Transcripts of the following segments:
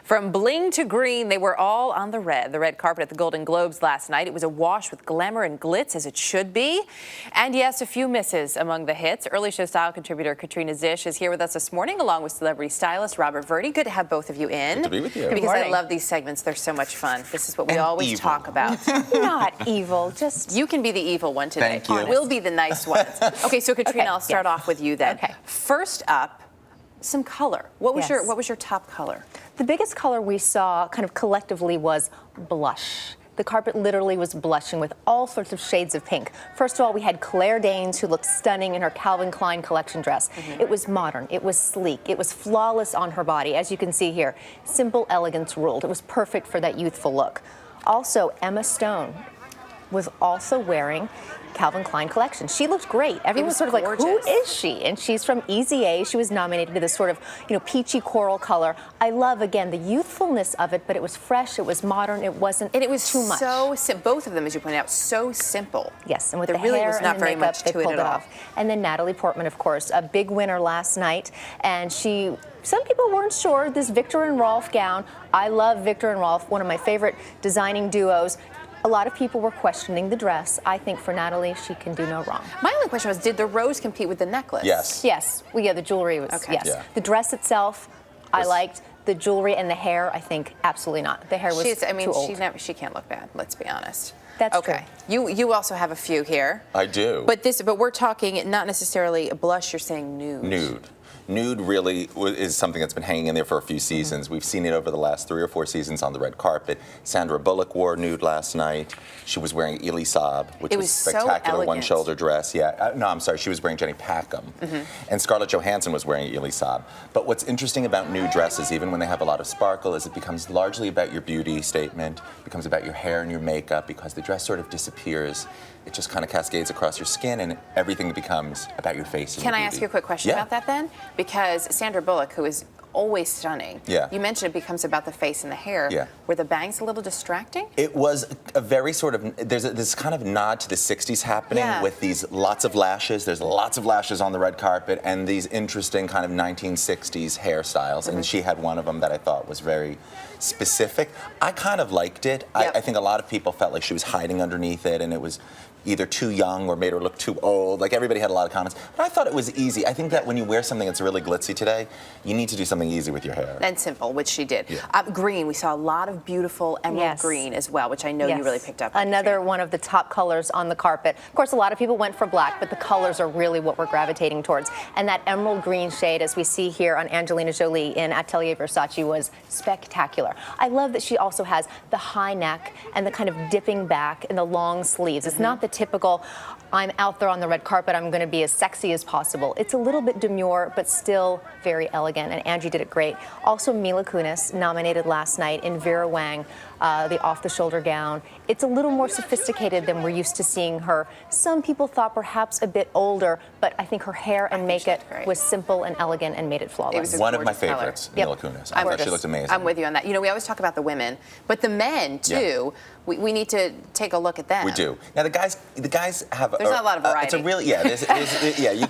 From bling to green, they were all on the red carpet at the Golden Globes last night. It was awash with glamour and glitz, as it should be. And yes, a few misses among the hits. Early Show style contributor Katrina Szish is here with us this morning, along with celebrity stylist Robert Verdi. Good to have both of you in. Good to be with you. Because I love these segments. They're so much fun. This is what we always talk about. Not evil, just... You can be the evil one today. Thank you. We'll be the nice ones. Okay, so Katrina, I'll start off with you then. Okay. First up, some color. What was your top color? The biggest color we saw kind of collectively was blush. The carpet literally was blushing with all sorts of shades of pink. First of all, we had Claire Danes, who looked stunning in her Calvin Klein collection dress. It was modern, it was sleek, it was flawless on her body. As you can see here, simple elegance ruled. It was perfect for that youthful look. Also, Emma Stone was also wearing Calvin Klein collection. She looked great. Everyone was sort of gorgeous. like, who is she? And she's from Easy A. She was nominated to this sort of, peachy coral color. I love, again, the youthfulness of it, but it was fresh, it was modern, it wasn't And it was too much. so both of them, as you pointed out, so simple. Yes, and with there the really hair was not and the very makeup, much they to it pulled at it all. off. And then Natalie Portman, of course, a big winner last night, and some people weren't sure, this Victor and Rolf gown. I love Victor and Rolf, one of my favorite designing duos. A lot of people were questioning the dress. I think for Natalie, she can do no wrong. My only question was, did the rose compete with the necklace? Yes. Yes. Well, yeah, the jewelry was, Okay. yes. Yeah. The dress itself, I liked. The jewelry and the hair, I think, absolutely not. The hair was too old. She can't look bad, let's be honest. That's okay. True. You also have a few here. I do. But we're talking not necessarily a blush, you're saying nude. Nude. Nude really is something that's been hanging in there for a few seasons. We've seen it over the last 3 or 4 seasons on the red carpet. Sandra Bullock wore nude last night. She was wearing Elie Saab, which was spectacular, so one-shoulder dress. Yeah, no, I'm sorry, she was wearing Jenny Packham. And Scarlett Johansson was wearing Elie Saab. But what's interesting about nude dresses, even when they have a lot of sparkle, is it becomes largely about your beauty statement, becomes about your hair and your makeup, because the dress sort of disappears. It just kind of cascades across your skin, and everything becomes about your face and Can your I beauty. ask you a quick question about that then? Because Sandra Bullock, who is always stunning, you mentioned it becomes about the face and the hair. Yeah. Were the bangs a little distracting? It was a very sort of, there's this kind of nod to the 60s happening with these lots of lashes. There's lots of lashes on the red carpet and these interesting kind of 1960s hairstyles. And she had one of them that I thought was very specific. I kind of liked it. I think a lot of people felt like she was hiding underneath it, and it was either too young or made her look too old. Like, everybody had a lot of comments. But I thought it was easy. I think that when you wear something that's really glitzy today, you need to do something easy with your hair. And simple, which she did. Green, we saw a lot of beautiful emerald green as well, which I know you really picked up on. Another one of the top colors on the carpet. Of course, a lot of people went for black, but the colors are really what we're gravitating towards. And that emerald green shade, as we see here on Angelina Jolie in Atelier Versace, was spectacular. I love that she also has the high neck and the kind of dipping back and the long sleeves. It's not the typical, I'm out there on the red carpet, I'm going to be as sexy as possible. It's a little bit demure, but still very elegant, and Angie did it great. Also, Mila Kunis, nominated last night in Vera Wang, the off-the-shoulder gown. It's a little more sophisticated than we're used to seeing her. Some people thought perhaps a bit older, but I think her hair and makeup was simple and elegant and made it flawless. It was one of my favorites, Mila Kunis. I thought she looked amazing. I'm with you on that. We always talk about the women, but the men, too, we need to take a look at them. We do. Now, the guys have... There's not a lot of variety. It's a really, you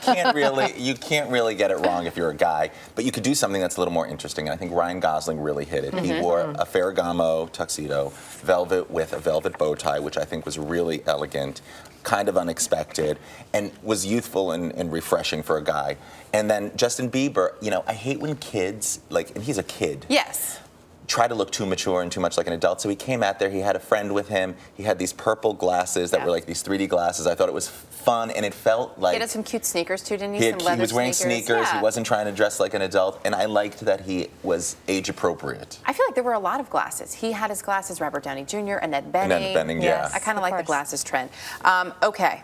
can't really get it wrong if you're a guy, but you could do something that's a little more interesting, and I think Ryan Gosling really hit it. He wore a Ferragamo tuxedo, velvet with a velvet bow tie, which I think was really elegant, kind of unexpected, and was youthful and refreshing for a guy. And then Justin Bieber, I hate when kids, and he's a kid. Yes. Try to look too mature and too much like an adult. So he came out there, he had a friend with him, he had these purple glasses that were like these 3D glasses. I thought it was fun, and it felt like... He had some cute sneakers too, didn't he? Some leather he was wearing sneakers, he wasn't trying to dress like an adult, and I liked that he was age appropriate. I feel like there were a lot of glasses. He had his glasses, Robert Downey Jr., Annette Bening. Annette Bening, yeah. I kind of like the glasses trend. Okay.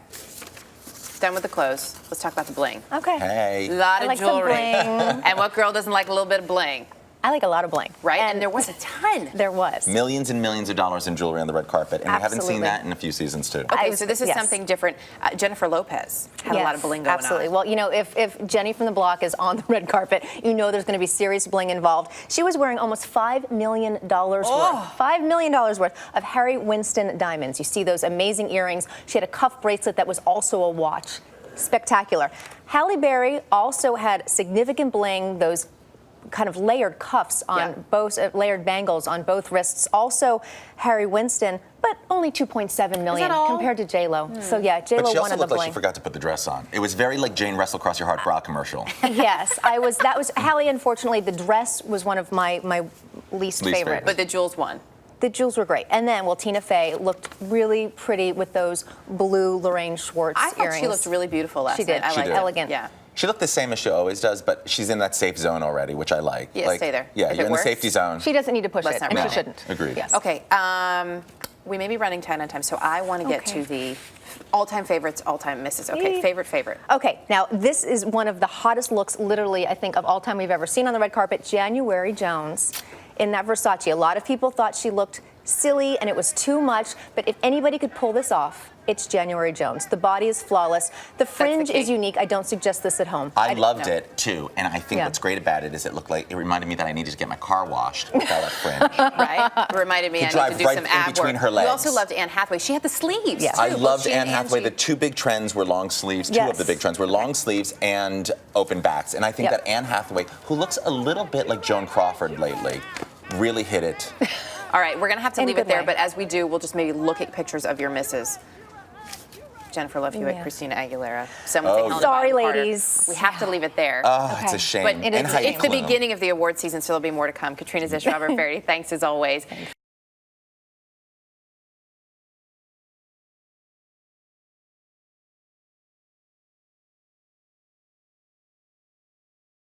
Done with the clothes. Let's talk about the bling. Okay. Hey. A lot of jewelry. Bling. And what girl doesn't like a little bit of bling? I like a lot of bling. Right? And there was a ton. There was. Millions and millions of dollars in jewelry on the red carpet, and we haven't seen that in a few seasons, too. Okay, so this is something different. Jennifer Lopez had a lot of bling going on. Absolutely. Well, if Jenny from the block is on the red carpet, there's going to be serious bling involved. She was wearing almost $5 million worth. $5 million worth of Harry Winston diamonds. You see those amazing earrings. She had a cuff bracelet that was also a watch. Spectacular. Halle Berry also had significant bling, those kind of layered cuffs on both, layered bangles on both wrists. Also, Harry Winston, but only 2.7 million compared to J-Lo. So yeah, J-Lo But she won also on the looked like bling. she forgot to put the dress on. It was very like Jane Wrestle Cross Your Heart bra commercial. Yes, that was Hallie. Unfortunately, the dress was one of my least favorite. favorite. But the jewels won. The jewels were great. And then, well, Tina Fey looked really pretty with those blue Lorraine Schwartz I thought earrings. she looked really beautiful last She did. night. I She liked did. it. Elegant. Yeah. She looked the same as she always does, but she's in that safe zone already, which I like. Yeah, like, stay there. Yeah, If you're it in works. the safety zone. She doesn't need to push Let's it, not and rush she it. shouldn't. Agreed. Yes. Okay, we may be running 10 on time, so I want to get to the all-time favorites, all-time misses. Okay, favorite. Okay, now this is one of the hottest looks, literally, I think, of all time we've ever seen on the red carpet. January Jones in that Versace. A lot of people thought she looked silly and it was too much, but if anybody could pull this off, it's January Jones. The body is flawless. The fringe key. is unique. I don't suggest this at home. I loved it too, and I think what's great about it is it looked like it reminded me that I needed to get my car washed with that fringe. Right? It reminded me To I need drive to do right some in ab between work. her legs. You also loved Anne Hathaway. She had the sleeves. Yes. I too. loved Both she Anne and Hathaway. Angie. The two big trends were long sleeves. Two of the big trends were long sleeves and open backs. And I think that Anne Hathaway, who looks a little bit like Joan Crawford lately, really hit it. All right, we're going to have to In a leave it good there, way. but as we do, we'll just maybe look at pictures of your misses. Jennifer Love Hewitt, Yeah. Christina Aguilera. Someone say Helena Sorry, Bonham Carter. ladies. We have to leave it there. Oh, it's a shame. But it And is Heidi it's the Klum. beginning of the award season, so there'll be more to come. Katrina Szish, Robert Verdi, thanks as always.